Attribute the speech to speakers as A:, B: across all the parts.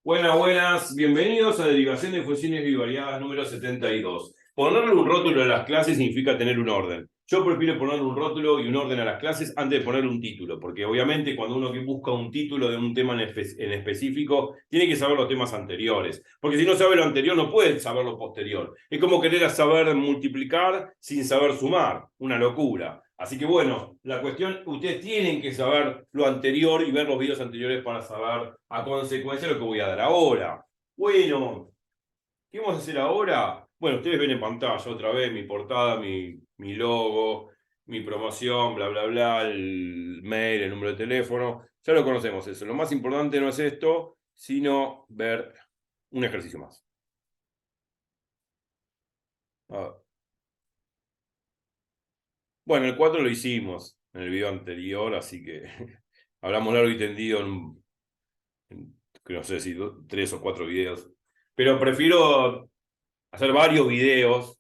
A: Buenas, buenas, bienvenidos a Derivación de Funciones Bivariadas número 72. Ponerle un rótulo a las clases significa tener un orden. Yo prefiero ponerle un rótulo y un orden a las clases antes de poner un título, porque obviamente cuando uno busca un título de un tema en específico, tiene que saber los temas anteriores, porque si no sabe lo anterior no puede saber lo posterior. Es como querer saber multiplicar sin saber sumar, una locura. Así que bueno, la cuestión, ustedes tienen que saber lo anterior y ver los videos anteriores para saber a consecuencia lo que voy a dar ahora. Bueno, ¿qué vamos a hacer ahora? Bueno, ustedes ven en pantalla otra vez mi portada, mi logo, mi promoción, bla, bla, bla, el mail, el número de teléfono. Ya lo conocemos eso. Lo más importante no es esto, sino ver un ejercicio más. Bueno, el 4 lo hicimos en el video anterior, así que hablamos largo y tendido que no sé si 3 o 4 videos. Pero prefiero hacer varios videos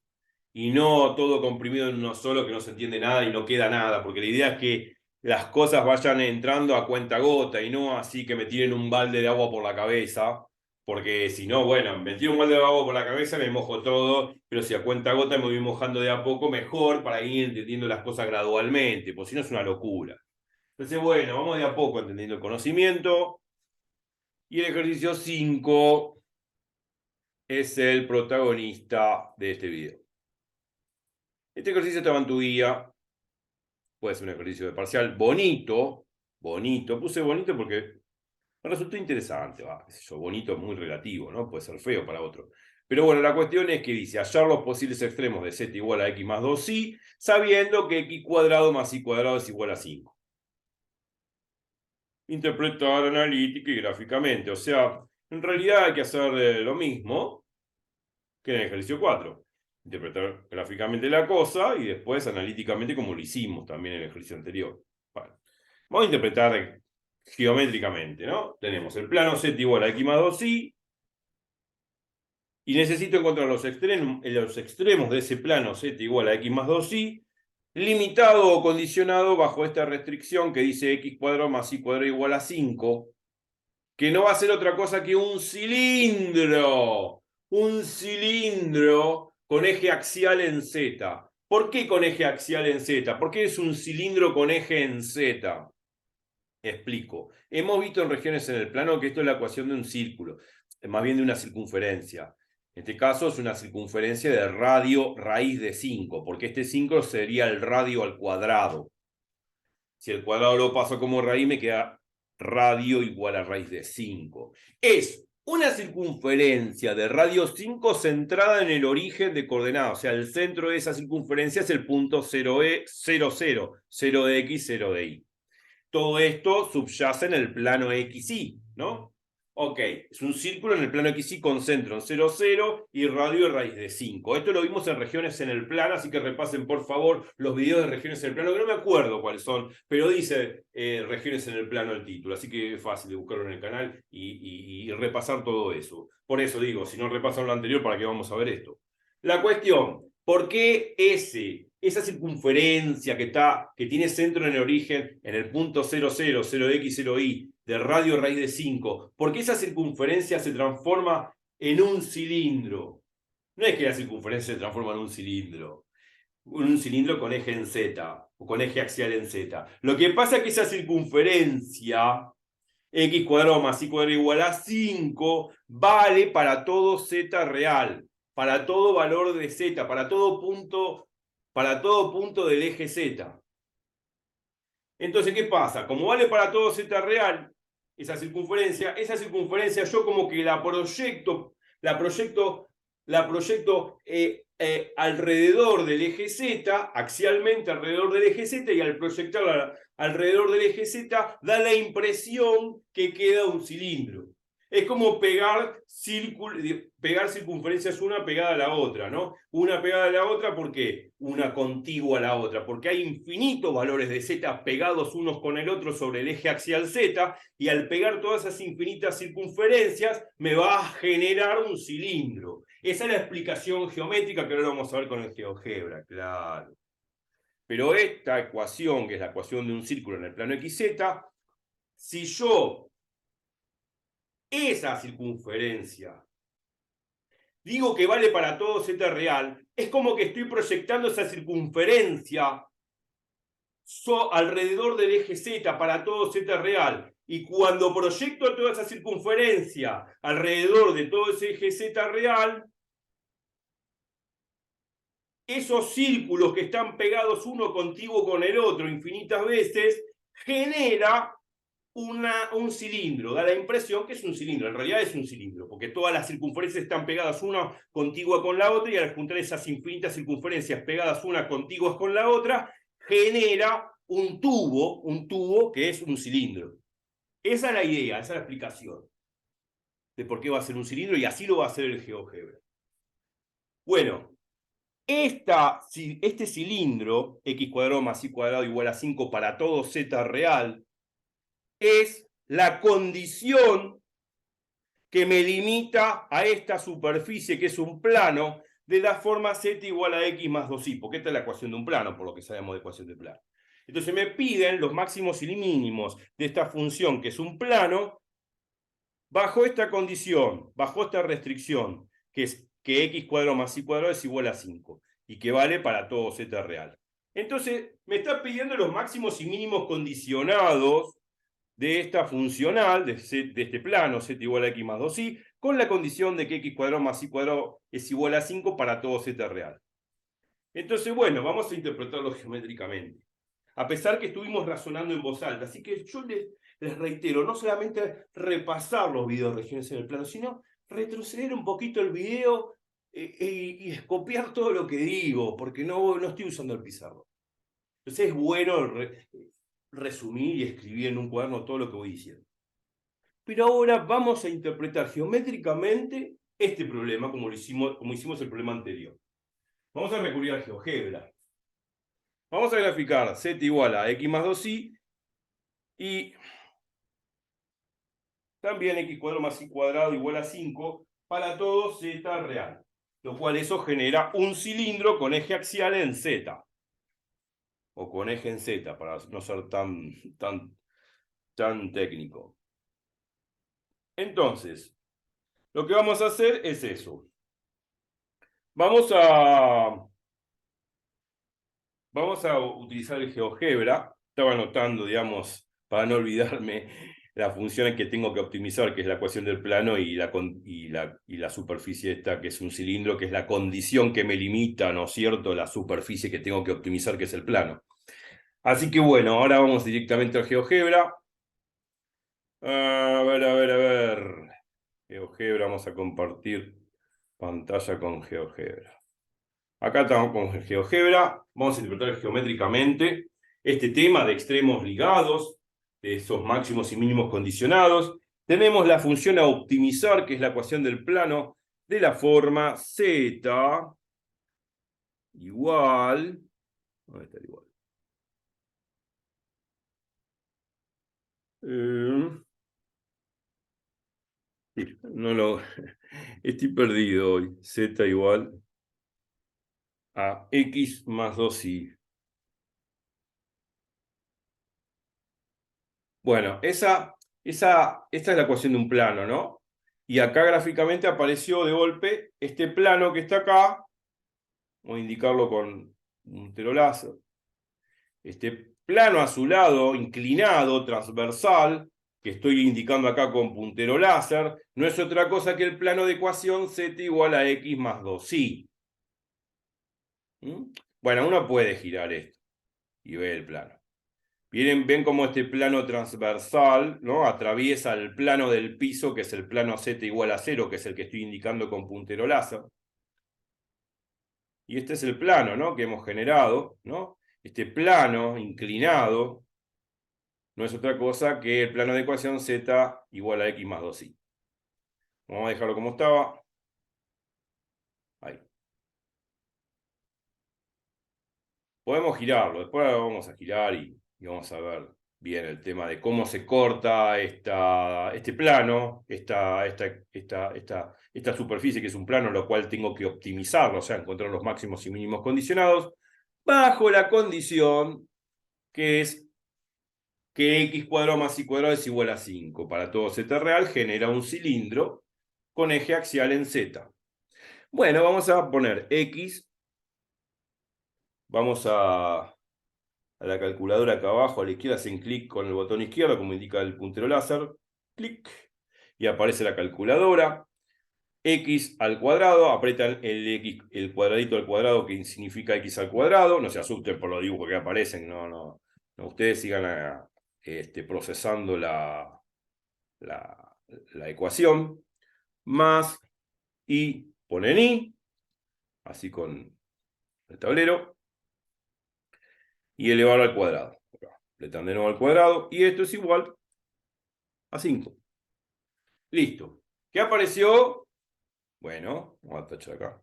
A: y no todo comprimido en uno solo que no se entiende nada y no queda nada, porque la idea es que las cosas vayan entrando a cuenta gota y no así que me tiren un balde de agua por la cabeza, porque si no, bueno, me tiro un balde de agua por la cabeza, me mojo todo, pero si a cuenta gota me voy mojando de a poco, mejor para ir entendiendo las cosas gradualmente, porque si no es una locura. Entonces, bueno, vamos de a poco entendiendo el conocimiento. Y el ejercicio 5 es el protagonista de este video. Este ejercicio estaba en tu guía, puede ser un ejercicio de parcial bonito, bonito, puse bonito porque me resultó interesante, qué sé yo, bonito es muy relativo, ¿no? Puede ser feo para otro. Pero bueno, la cuestión es que dice hallar los posibles extremos de z igual a x más 2y, sabiendo que x cuadrado más y cuadrado es igual a 5. Interpretar analítica y gráficamente, o sea, en realidad hay que hacer lo mismo que en el ejercicio 4. Interpretar gráficamente la cosa y después analíticamente como lo hicimos también en el ejercicio anterior. Bueno, vamos a interpretar geométricamente, ¿no? Tenemos el plano z igual a x más 2y y necesito encontrar los extremos de ese plano z igual a x más 2y limitado o condicionado bajo esta restricción que dice x cuadrado más y cuadrado igual a 5, que no va a ser otra cosa que un cilindro con eje axial en Z. ¿Por qué con eje axial en Z? ¿Por qué es un cilindro con eje en Z? Explico. Hemos visto en regiones en el plano que esto es la ecuación de un círculo, más bien de una circunferencia. En este caso es una circunferencia de radio raíz de 5, porque este 5 sería el radio al cuadrado. Si el cuadrado lo paso como raíz, me queda radio igual a raíz de 5. Es una circunferencia de radio 5 centrada en el origen de coordenadas. O sea, el centro de esa circunferencia es el punto 0, 0 de x, 0 de y. Todo esto subyace en el plano XY, ¿no? Ok, es un círculo en el plano XY con centro en 0, 0 y radio de raíz de 5. Esto lo vimos en regiones en el plano, así que repasen por favor los videos de regiones en el plano, que no me acuerdo cuáles son, pero dice regiones en el plano el título, así que es fácil de buscarlo en el canal y repasar todo eso. Por eso digo, si no repasan lo anterior, ¿para qué vamos a ver esto? La cuestión, ¿por qué esa circunferencia que tiene centro en el origen, en el punto 0, 0, 0x, 0y, de radio raíz de 5, por qué esa circunferencia se transforma en un cilindro? No es que la circunferencia se transforma en un cilindro con eje en Z, o con eje axial en Z. Lo que pasa es que esa circunferencia, x cuadrado más y cuadrado igual a 5, vale para todo z real, para todo valor de z, para todo punto del eje z. Entonces, ¿qué pasa? Como vale para todo z real, esa circunferencia yo como que la proyecto alrededor del eje Z, axialmente alrededor del eje Z, y al proyectarla alrededor del eje Z da la impresión que queda un cilindro. Es como pegar circunferencias una pegada a la otra, ¿no? Una pegada a la otra, ¿por qué? Una contigua a la otra, porque hay infinitos valores de Z pegados unos con el otro sobre el eje axial Z, y al pegar todas esas infinitas circunferencias me va a generar un cilindro. Esa es la explicación geométrica que ahora vamos a ver con el GeoGebra, claro. Pero esta ecuación, que es la ecuación de un círculo en el plano XZ, si yo esa circunferencia. Digo que vale para todo z real, es como que estoy proyectando esa circunferencia alrededor del eje z para todo z real. Y cuando proyecto toda esa circunferencia alrededor de todo ese eje z real, esos círculos que están pegados uno contiguo con el otro infinitas veces, genera un cilindro, da la impresión que es un cilindro, en realidad es un cilindro, porque todas las circunferencias están pegadas una contigua con la otra, y al juntar esas infinitas circunferencias pegadas una contiguas con la otra, genera un tubo que es un cilindro. Esa es la idea, esa es la explicación de por qué va a ser un cilindro, y así lo va a hacer el GeoGebra. Bueno, este cilindro, x cuadrado más y cuadrado igual a 5 para todo z real, es la condición que me limita a esta superficie, que es un plano, de la forma z igual a x más 2i, porque esta es la ecuación de un plano, por lo que sabemos de ecuación de plano. Entonces me piden los máximos y mínimos de esta función, que es un plano, bajo esta condición, bajo esta restricción, que es que x cuadrado más y cuadrado es igual a 5, y que vale para todo z real. Entonces me está pidiendo los máximos y mínimos condicionados de esta funcional, de este plano, z igual a x más 2i, con la condición de que x cuadrado más y cuadrado es igual a 5 para todo z real. Entonces, bueno, vamos a interpretarlo geométricamente. A pesar que estuvimos razonando en voz alta, así que yo les reitero, no solamente repasar los videos de regiones en el plano, sino retroceder un poquito el video y copiar todo lo que digo, porque no estoy usando el pizarro. Entonces es bueno resumir y escribir en un cuaderno todo lo que voy diciendo. Pero ahora vamos a interpretar geométricamente este problema como hicimos el problema anterior. Vamos a recurrir al GeoGebra. Vamos a graficar z igual a x más 2i y también x cuadrado más y cuadrado igual a 5 para todo z real. Lo cual eso genera un cilindro con eje axial en z. O con eje en z, para no ser tan técnico. Entonces, lo que vamos a hacer es eso. Vamos a utilizar el GeoGebra. Estaba anotando, digamos, para no olvidarme, las funciones que tengo que optimizar, que es la ecuación del plano y la superficie esta, que es un cilindro, que es la condición que me limita, ¿no es cierto?, la superficie que tengo que optimizar, que es el plano. Así que bueno, ahora vamos directamente al GeoGebra. A ver. GeoGebra, vamos a compartir pantalla con GeoGebra. Acá estamos con GeoGebra, vamos a interpretar geométricamente este tema de extremos ligados, de esos máximos y mínimos condicionados. Tenemos la función a optimizar, que es la ecuación del plano, de la forma z igual... ¿Dónde está el igual? Estoy perdido hoy. Z igual a x más 2i. Bueno, esta es la ecuación de un plano, ¿no? Y acá gráficamente apareció de golpe este plano que está acá. Voy a indicarlo con un puntero láser. Este plano azulado, inclinado, transversal, que estoy indicando acá con puntero láser, no es otra cosa que el plano de ecuación z igual a x más 2i. Bueno, uno puede girar esto y ver el plano. Ven cómo este plano transversal, ¿no?, atraviesa el plano del piso, que es el plano z igual a 0, que es el que estoy indicando con puntero láser. Y este es el plano, ¿no?, que hemos generado, ¿no? Este plano inclinado no es otra cosa que el plano de ecuación z igual a x más 2i. Vamos a dejarlo como estaba. Ahí. Podemos girarlo, después lo vamos a girar y vamos a ver bien el tema de cómo se corta este plano, esta superficie, que es un plano, lo cual tengo que optimizarlo, o sea, encontrar los máximos y mínimos condicionados, bajo la condición que es que x cuadrado más y cuadrado es igual a 5. Para todo z real genera un cilindro con eje axial en z. Bueno, vamos a poner x, vamos a la calculadora acá abajo, a la izquierda, hacen clic con el botón izquierdo, como indica el puntero láser, clic, y aparece la calculadora. X al cuadrado, apretan el cuadradito al cuadrado que significa x al cuadrado, no se asusten por los dibujos que aparecen, no, ustedes sigan procesando la ecuación, más y ponen y, así con el tablero, y elevarlo al cuadrado. Apretan de nuevo al cuadrado, y esto es igual a 5. Listo. ¿Qué apareció? Bueno, vamos a tachar acá.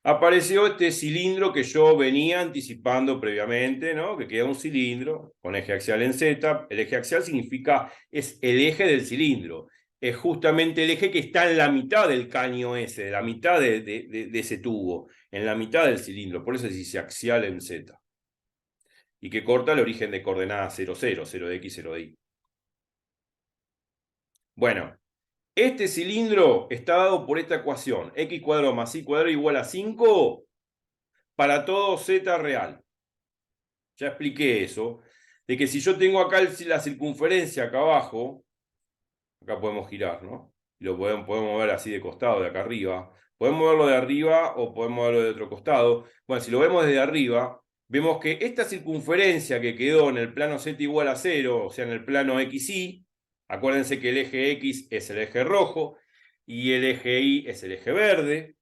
A: Apareció este cilindro que yo venía anticipando previamente, ¿no? Que queda un cilindro con eje axial en Z. El eje axial es el eje del cilindro. Es justamente el eje que está en la mitad del caño ese, de la mitad de ese tubo, en la mitad del cilindro. Por eso se dice axial en Z. Y que corta el origen de coordenadas 0, 0, 0 de X, 0 de Y. Bueno, este cilindro está dado por esta ecuación. X cuadrado más Y cuadrado igual a 5 para todo Z real. Ya expliqué eso, de que si yo tengo acá la circunferencia acá abajo, acá podemos girar, ¿no? Lo podemos ver así de costado, de acá arriba. Podemos verlo de arriba o podemos verlo de otro costado. Bueno, si lo vemos desde arriba, vemos que esta circunferencia que quedó en el plano Z igual a 0, o sea, en el plano XY, acuérdense que el eje X es el eje rojo y el eje Y es el eje verde.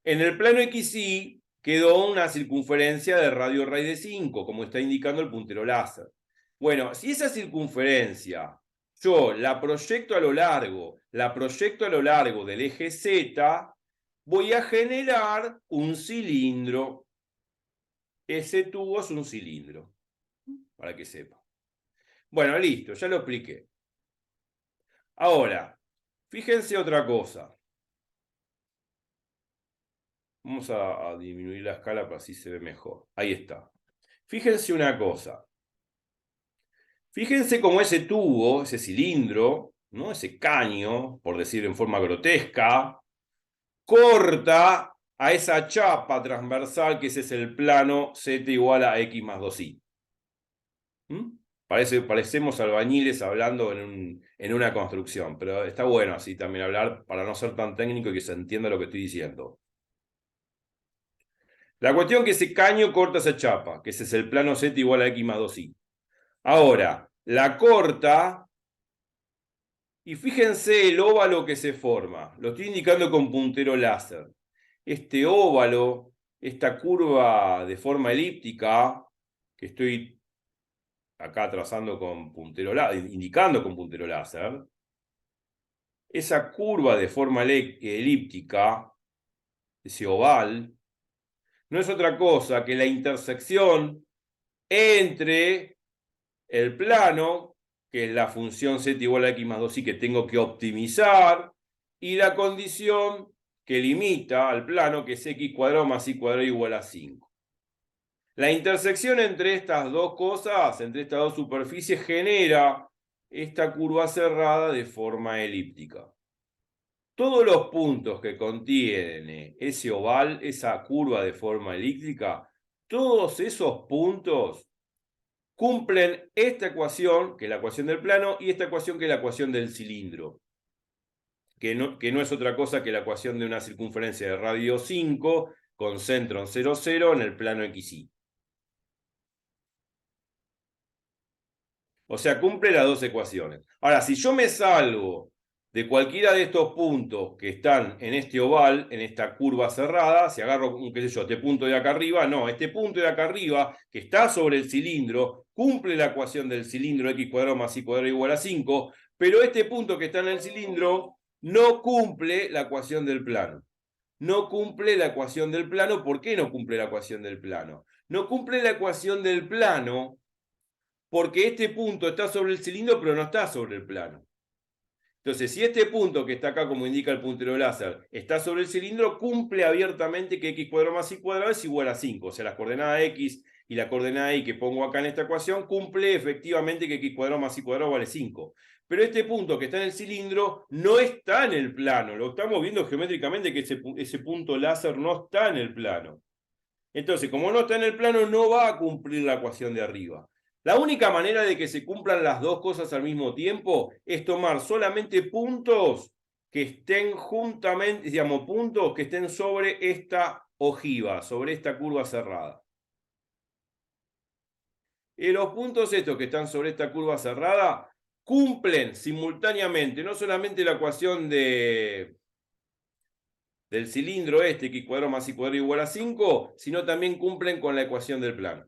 A: En el plano XY quedó una circunferencia de radio raíz de 5, como está indicando el puntero láser. Bueno, si esa circunferencia yo la proyecto a lo largo del eje Z, voy a generar un cilindro. Ese tubo es un cilindro, para que sepa. Bueno, listo, ya lo expliqué. Ahora, fíjense otra cosa. Vamos a disminuir la escala para así se ve mejor. Ahí está. Fíjense una cosa. Fíjense cómo ese tubo, ese cilindro, ¿no? Ese caño, por decir en forma grotesca, corta a esa chapa transversal que ese es el plano Z igual a X más 2Y. Parecemos albañiles hablando en una construcción, pero está bueno así también hablar para no ser tan técnico y que se entienda lo que estoy diciendo. La cuestión es que ese caño corta esa chapa, que ese es el plano Z igual a X más 2Y. Ahora, la corta y fíjense el óvalo que se forma. Lo estoy indicando con puntero láser. Este óvalo, esta curva de forma elíptica, que estoy acá trazando con puntero láser, indicando con puntero láser, esa curva de forma elíptica, ese oval, no es otra cosa que la intersección entre el plano, que es la función z igual a x más 2y que tengo que optimizar, y la condición que limita al plano, que es x cuadrado más y cuadrado igual a 5. La intersección entre estas dos cosas, entre estas dos superficies, genera esta curva cerrada de forma elíptica. Todos los puntos que contiene ese oval, esa curva de forma elíptica, todos esos puntos cumplen esta ecuación, que es la ecuación del plano, y esta ecuación, que es la ecuación del cilindro, que no es otra cosa que la ecuación de una circunferencia de radio 5 con centro en 0, 0 en el plano XY. O sea, cumple las dos ecuaciones. Ahora, si yo me salgo de cualquiera de estos puntos que están en este oval, en esta curva cerrada, si agarro, qué sé yo, este punto de acá arriba, no, este punto de acá arriba, que está sobre el cilindro, cumple la ecuación del cilindro x cuadrado más y cuadrado igual a 5, pero este punto que está en el cilindro no cumple la ecuación del plano. No cumple la ecuación del plano. ¿Por qué no cumple la ecuación del plano? No cumple la ecuación del plano porque este punto está sobre el cilindro, pero no está sobre el plano. Entonces, si este punto que está acá, como indica el puntero láser, está sobre el cilindro, cumple abiertamente que x cuadrado más y cuadrado es igual a 5. O sea, las coordenadas x y la coordenada y que pongo acá en esta ecuación cumple efectivamente que x cuadrado más y cuadrado vale 5. Pero este punto que está en el cilindro no está en el plano. Lo estamos viendo geométricamente que ese punto láser no está en el plano. Entonces, como no está en el plano, no va a cumplir la ecuación de arriba. La única manera de que se cumplan las dos cosas al mismo tiempo es tomar solamente puntos que estén juntamente, digamos, puntos que estén sobre esta ojiva, sobre esta curva cerrada. Y los puntos estos que están sobre esta curva cerrada cumplen simultáneamente no solamente la ecuación del cilindro este, x cuadrado más y cuadrado igual a 5, sino también cumplen con la ecuación del plano.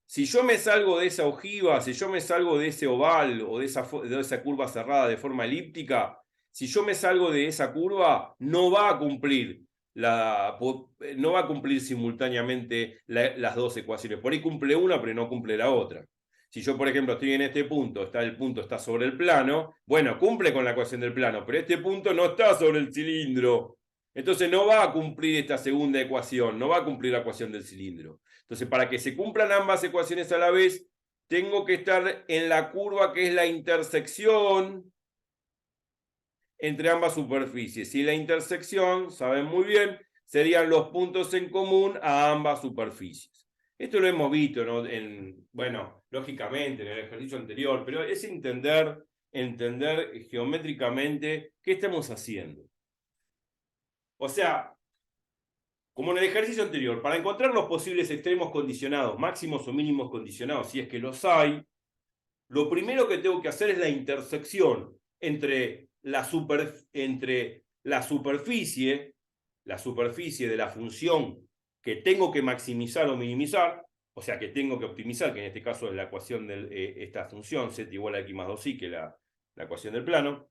A: Si yo me salgo de esa ojiva, si yo me salgo de ese oval o de esa curva cerrada de forma elíptica, si yo me salgo de esa curva, no va a cumplir simultáneamente las dos ecuaciones. Por ahí cumple una, pero no cumple la otra. Si yo, por ejemplo, estoy en este punto, el punto está sobre el plano, bueno, cumple con la ecuación del plano, pero este punto no está sobre el cilindro. Entonces no va a cumplir esta segunda ecuación, no va a cumplir la ecuación del cilindro. Entonces, para que se cumplan ambas ecuaciones a la vez, tengo que estar en la curva que es la intersección entre ambas superficies. Y la intersección, saben muy bien, serían los puntos en común a ambas superficies. Esto lo hemos visto, ¿no? Bueno, lógicamente en el ejercicio anterior, pero es entender geométricamente qué estamos haciendo. O sea, como en el ejercicio anterior, para encontrar los posibles extremos condicionados, máximos o mínimos condicionados, si es que los hay, lo primero que tengo que hacer es la intersección entre la superficie de la función que tengo que maximizar o minimizar, o sea, que tengo que optimizar, que en este caso es la ecuación de esta función, z igual a x más 2i, que es la ecuación del plano,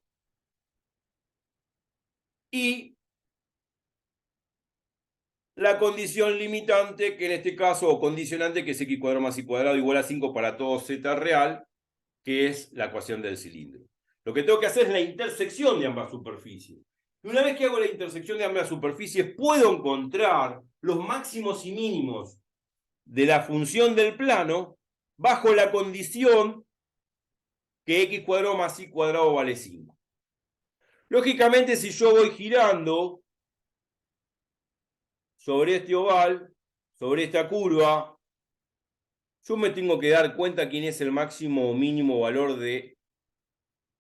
A: y la condición limitante, que en este caso, o condicionante, que es x cuadrado más y cuadrado igual a 5 para todo z real, que es la ecuación del cilindro. Lo que tengo que hacer es la intersección de ambas superficies. Y una vez que hago la intersección de ambas superficies, puedo encontrar los máximos y mínimos de la función del plano bajo la condición que x cuadrado más y cuadrado vale 5. Lógicamente, si yo voy girando sobre este oval, sobre esta curva, yo me tengo que dar cuenta quién es el máximo o mínimo valor de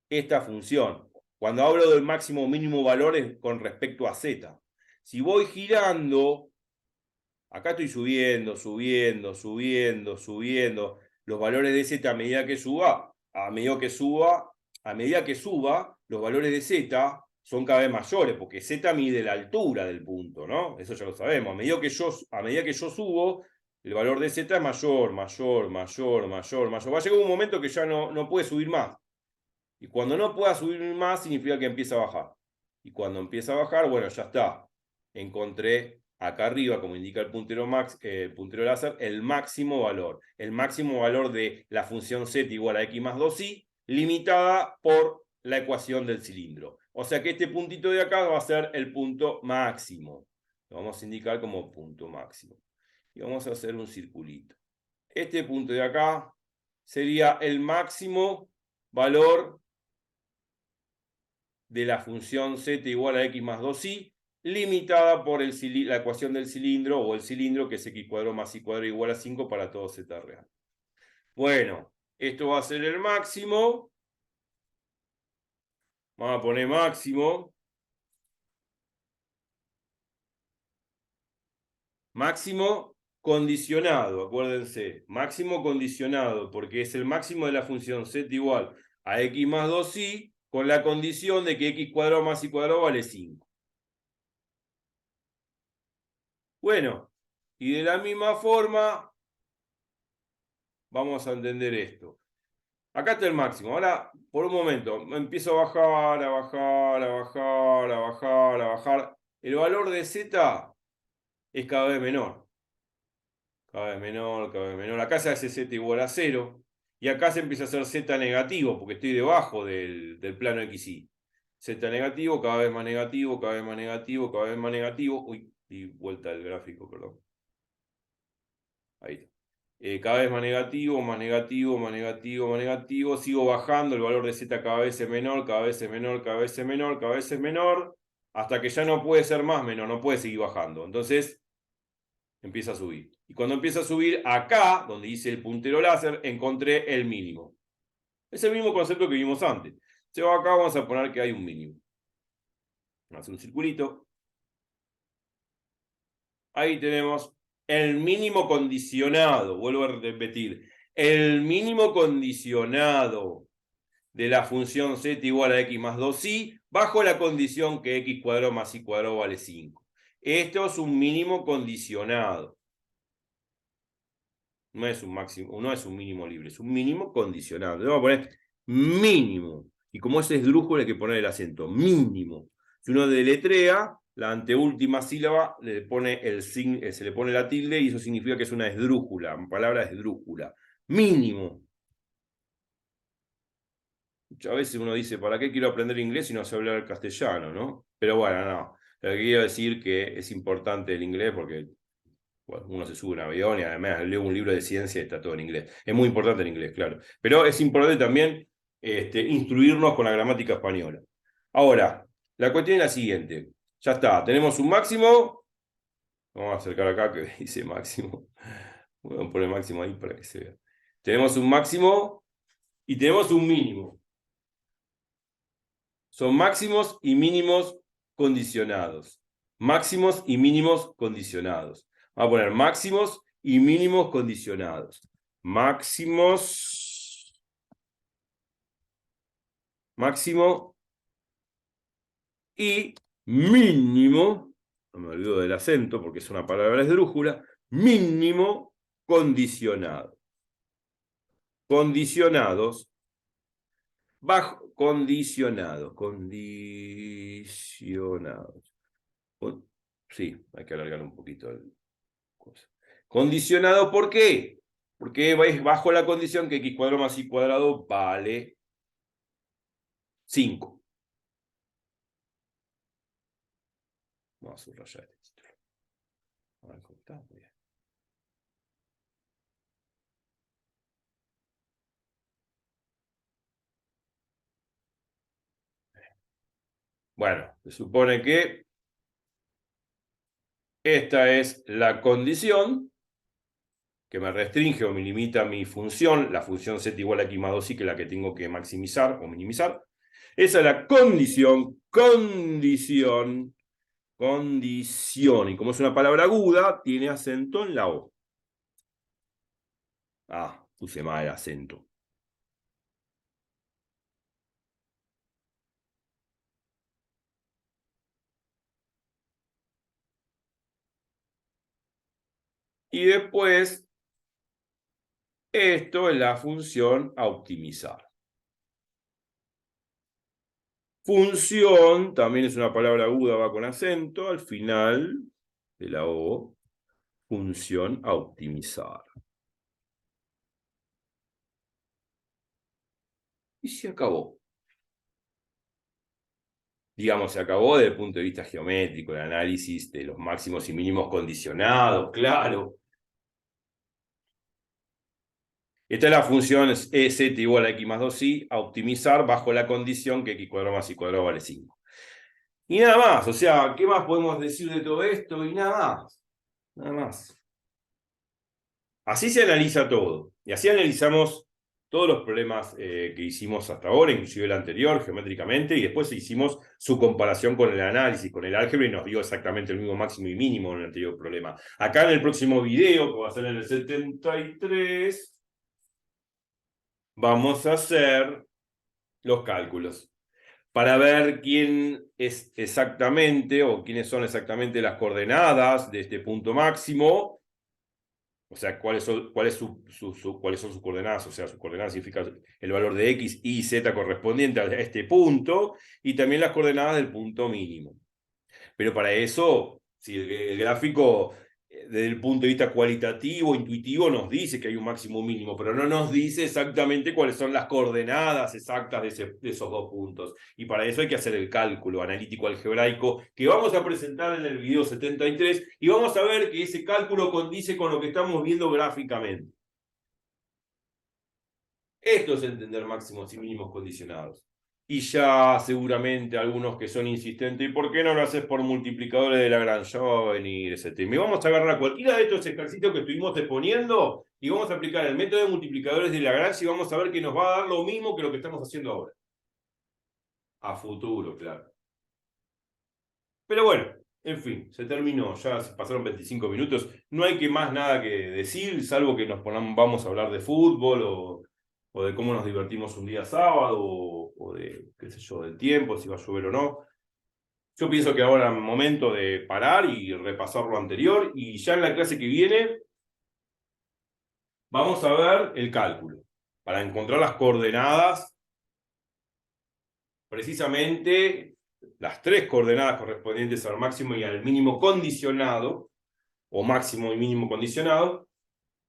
A: esta función. Cuando hablo del máximo o mínimo valor es con respecto a z. Si voy girando, acá estoy subiendo los valores de z a medida que suba, a medida que suba, los valores de z son cada vez mayores, porque z mide la altura del punto, ¿no? Eso ya lo sabemos. A medida que yo subo, el valor de z es mayor. Va a llegar un momento que ya no puede subir más. Y cuando no pueda subir más, significa que empieza a bajar. Y cuando empieza a bajar, bueno, ya está. Encontré acá arriba, como indica el puntero láser, el máximo valor. El máximo valor de la función z igual a x más 2i, limitada por la ecuación del cilindro. O sea que este puntito de acá va a ser el punto máximo. Lo vamos a indicar como punto máximo. Y vamos a hacer un circulito. Este punto de acá sería el máximo valor de la función z igual a x más 2i, limitada por la ecuación del cilindro, o el cilindro, que es x cuadrado más y cuadrado igual a 5 para todo z real. Bueno, esto va a ser el máximo. Vamos a poner máximo. Máximo condicionado, acuérdense. Máximo condicionado, porque es el máximo de la función z igual a x más 2i, con la condición de que x cuadrado más y cuadrado vale 5. Bueno, y de la misma forma vamos a entender esto. Acá está el máximo. Ahora, por un momento, empiezo a bajar, a bajar, a bajar, a bajar, a bajar. El valor de z es cada vez menor. Cada vez menor, cada vez menor. Acá se hace z igual a 0. Y acá se empieza a hacer z negativo, porque estoy debajo del plano xy. Z negativo, cada vez más negativo, cada vez más negativo, cada vez más negativo. Uy, di vuelta el gráfico, perdón. Ahí está. cada vez más negativo, más negativo, más negativo, más negativo. Sigo bajando, el valor de Z cada vez es menor, cada vez es menor, cada vez es menor, cada vez es menor, hasta que ya no puede ser más menor, no puede seguir bajando. Entonces empieza a subir. Y cuando empieza a subir, acá, donde dice el puntero láser, encontré el mínimo. Es el mismo concepto que vimos antes. Se va acá, vamos a poner que hay un mínimo. Vamos a hacer un circulito. Ahí tenemos el mínimo condicionado. Vuelvo a repetir. El mínimo condicionado de la función z igual a x más 2i bajo la condición que x cuadrado más y cuadrado vale 5. Esto es un mínimo condicionado. No es un máximo, no es un mínimo libre, es un mínimo condicionado. Le vamos a poner mínimo. Y como es esdrújulo hay que poner el acento. Mínimo. Si uno deletrea, la anteúltima sílaba se le pone la tilde y eso significa que es una esdrújula, palabra esdrújula. Mínimo. A veces uno dice, ¿para qué quiero aprender inglés si no sé hablar castellano, no? Pero bueno, no. Lo que quiero decir que es importante el inglés porque bueno, uno se sube a un avión y además lee un libro de ciencia y está todo en inglés. Es muy importante el inglés, claro. Pero es importante también instruirnos con la gramática española. Ahora, la cuestión es la siguiente. Ya está, tenemos un máximo. Vamos a acercar acá que dice máximo. Voy a poner máximo ahí para que se vea. Tenemos un máximo y tenemos un mínimo. Son máximos y mínimos condicionados. Máximos y mínimos condicionados. Vamos a poner máximos y mínimos condicionados. Máximos. Máximo y mínimo. No me olvido del acento porque es una palabra esdrújula. Mínimo condicionado. Condicionados. Bajo. Condicionados. Condicionados. Sí, hay que alargar un poquito el cosa. Condicionado, ¿por qué? Porque es bajo la condición que x cuadrado más y cuadrado vale 5. Vamos a subrayar este título. A ver cómo está. Muy bien. Bueno, se supone que esta es la condición que me restringe o me limita mi función, la función z igual a x más 2i, que es la que tengo que maximizar o minimizar. Esa es la condición, y como es una palabra aguda, tiene acento en la O. Ah, puse mal el acento. Y después, esto es la función a optimizar. Función, también es una palabra aguda, va con acento, al final de la O, función a optimizar. Y se acabó. Digamos, se acabó desde el punto de vista geométrico, el análisis de los máximos y mínimos condicionados, claro. Esta es la función z igual a x más 2i a optimizar bajo la condición que x cuadrado más y cuadrado vale 5. Y nada más, o sea, ¿qué más podemos decir de todo esto? Y nada más, nada más. Así se analiza todo, y así analizamos todos los problemas que hicimos hasta ahora, inclusive el anterior, geométricamente, y después hicimos su comparación con el análisis, con el álgebra, y nos dio exactamente el mismo máximo y mínimo en el anterior problema. Acá en el próximo video, que va a ser en el 73, vamos a hacer los cálculos para ver quién es exactamente o quiénes son exactamente las coordenadas de este punto máximo, o sea, cuáles son sus coordenadas, o sea, sus coordenadas significa el valor de x, y, z correspondiente a este punto, y también las coordenadas del punto mínimo. Pero para eso, si el gráfico desde el punto de vista cualitativo, intuitivo, nos dice que hay un máximo mínimo, pero no nos dice exactamente cuáles son las coordenadas exactas de esos dos puntos. Y para eso hay que hacer el cálculo analítico algebraico que vamos a presentar en el video 73 y vamos a ver que ese cálculo condice con lo que estamos viendo gráficamente. Esto es entender máximos y mínimos condicionados. Y ya seguramente algunos que son insistentes, ¿y por qué no lo haces por multiplicadores de Lagrange? Ya va a venir ese tema. Y vamos a agarrar cualquiera de estos ejercicios que estuvimos exponiendo y vamos a aplicar el método de multiplicadores de Lagrange y vamos a ver que nos va a dar lo mismo que lo que estamos haciendo ahora. A futuro, claro. Pero bueno, en fin, se terminó, ya se pasaron 25 minutos. No hay que más nada que decir, salvo que nos ponamos, vamos a hablar de fútbol o de cómo nos divertimos un día sábado o de, qué sé yo, del tiempo, si va a llover o no. Yo pienso que ahora es momento de parar y repasar lo anterior y ya en la clase que viene vamos a ver el cálculo para encontrar las coordenadas, precisamente las tres coordenadas correspondientes al máximo y al mínimo condicionado, o máximo y mínimo condicionado,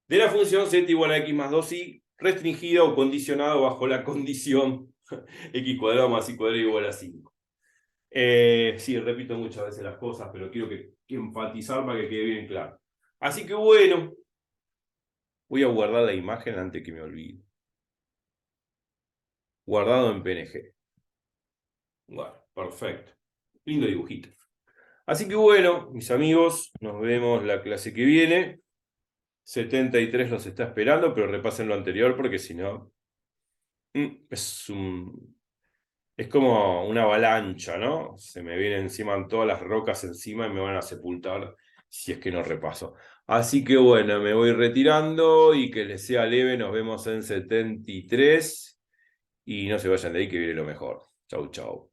A: de la función z igual a x más 2y restringida o condicionado bajo la condición x cuadrado más y cuadrado igual a 5. Sí, repito muchas veces las cosas, pero quiero que enfatizar para que quede bien claro. Así que bueno, voy a guardar la imagen antes que me olvide. Guardado en PNG. Bueno, perfecto. Lindo dibujito. Así que bueno, mis amigos, nos vemos la clase que viene. 73 los está esperando, pero repasen lo anterior porque si no, es como una avalancha, ¿no? Se me vienen encima todas las rocas encima y me van a sepultar si es que no repaso. Así que bueno, me voy retirando y que les sea leve. Nos vemos en 73 y no se vayan de ahí que viene lo mejor. Chau, chau.